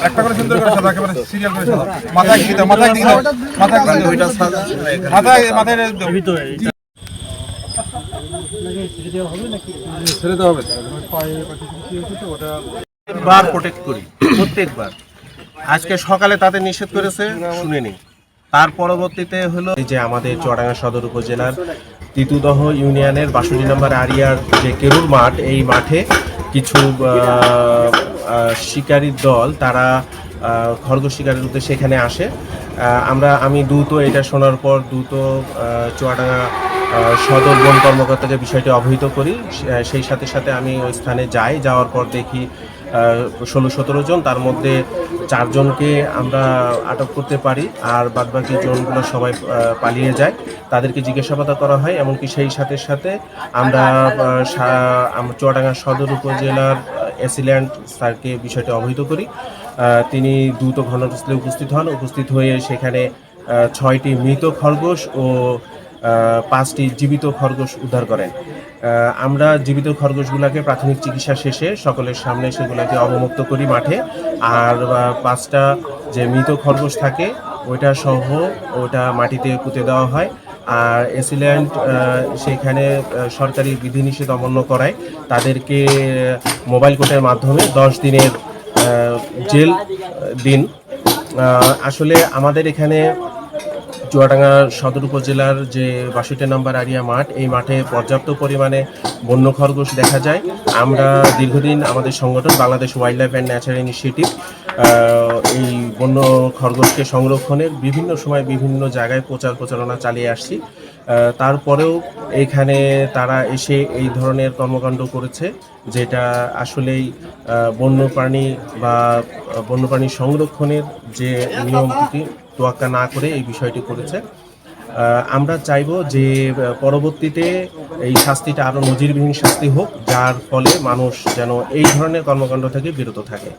একটা করে সুন্দর করে সাদা, একেবারে সিরিয়াল করে সাদা। মাথায় কি দাও, মাথায় কি দাও, মাথায় কি দাও, মাথায় মাথায় দাও। ছেড়ে দেওয়া হবে বার প্রোটেক্ট করি প্রত্যেকবার। আজকে সকালে তাদের নিষেধ করেছে, শুনিনি। তার পরবর্তীতে হলো এই যে আমাদের চুয়াডাঙ্গা সদর উপজেলার তিতুদহ ইউনিয়নের ৬২ নম্বর আরিয়ার যে কেরুর মাঠ, এই মাঠে কিছু শিকারীর দল তারা খরগোশ শিকারের উদ্দেশ্যে সেখানে আসে। আমি দ্রুত এটা শোনার পর দ্রুত চুয়াডাঙ্গা সদর বন কর্মকর্তাকে বিষয়টি অবহিত করি। সেই সাথে সাথে আমি ওই স্থানে যাই, যাওয়ার পর দেখি ১৬-১৭ জন, তার মধ্যে ৪ জনকে আমরা আটক করতে পারি, আর বাদবাকি জনগুলো সবাই পালিয়ে যায়। তাদেরকে জিজ্ঞাসাবাদ করা হয়। এমনকি সেই সাথে সাথে আমরা চুয়াডাঙ্গা সদর উপজেলার এসিল্যান্ড স্যারকে বিষয়টি অবহিত করি। তিনি দ্রুত ঘটনাস্থলে উপস্থিত হয়ে সেখানে ৬টি মৃত খরগোশ ও ৫টি জীবিত খরগোশ উদ্ধার করেন। আমরা জীবিত খরগোশগুলোকে প্রাথমিক চিকিৎসা শেষে সকলের সামনে সেগুলোকে অবমুক্ত করি মাঠে, আর ৫টা যে মৃত খরগোশ থাকে ওইটা সহ ওটা মাটিতে পুঁতে দেওয়া হয়। আর এসিল্যান্ড সেখানে সরকারি বিধিনিষেধ অমান্য করায় তাদেরকে মোবাইল কোর্টের মাধ্যমে ১০ দিনের জেল দিন। আসলে আমাদের এখানে চুয়াডাঙ্গা সদর উপজেলার যে ৬২ নম্বর আরিয়া মাঠ, এই মাঠে পর্যাপ্ত পরিমাণে বন্য খরগোশ দেখা যায়। আমরা দীর্ঘদিন আমাদের সংগঠন Bangladesh wild life and Nature initiative এই বন্য খরগোশকে সংরক্ষণের বিভিন্ন সময় বিভিন্ন জায়গায় প্রচারণা চালিয়ে আসছি। তারপরেও এখানে তারা এসে এই ধরনের কর্মকাণ্ড করেছে, যেটা আসলেই বন্যপ্রাণী বা বন্যপ্রাণী সংরক্ষণের যে নিয়মটি তোয়াক্কা না করে এই বিষয়টি করেছে। আমরা চাইব যে পরবর্তীতে এই শাস্তিটা আরও নজিরবিহীন শাস্তি হোক, যার ফলে মানুষ যেন এই ধরনের কর্মকাণ্ড থেকে বিরত থাকে।